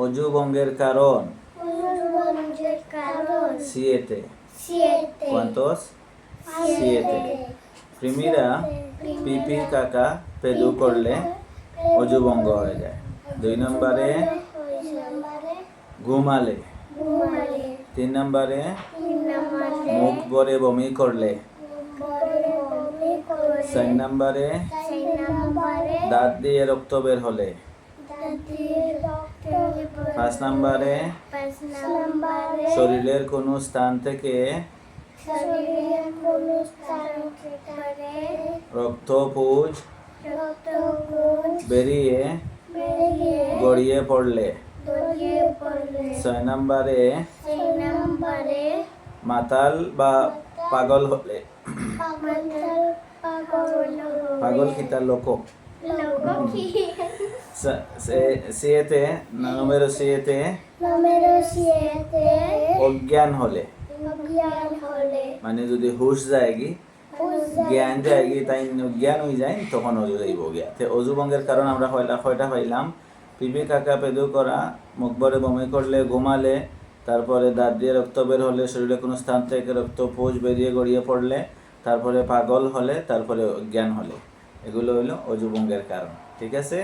অজু ভঙ্গের কারণ Siete. 7. ¿Cuántos? 7. Primera, পিপি কাকা পেদু করলে অজু ভঙ্গ হয়ে যায়। 2 নম্বরে ঘুমালে। 3 নম্বরে মুখ ভরে বমি করলে। 4 নম্বরে দাঁত দিয়ে রক্ত বের হলে। 5 নম্বরে শরীরের কোনো স্থান থেকে রক্তপুঞ্জ বেরিয়ে গড়িয়ে পড়লে। 6 নম্বরে মাতাল বা পাগল হলে। পাগল কিতা লোক। 7 número 7 অজ্ঞান হলে, মানে যদি হুশ যায়গি জ্ঞান যায়গি তাই অজ্ঞান হয়ে যায় তখন অজু যাইব গিয়া। অজু ভঙ্গের কারণ আমরা কয়টা পাইলাম? পিপি কাকা পেদু করা, মুখ ভরে বমি করলে, ঘুমালে, তারপরে দাঁত দিয়ে রক্ত বের হলে, শরীরে কোনো স্থান থেকে রক্ত পুঁজ বেরিয়ে গড়িয়ে পড়লে, তারপরে পাগল হলে, তারপরে অজ্ঞান হলে। এগুলো হলো অজু ভঙ্গের কারণ। ঠিক আছে?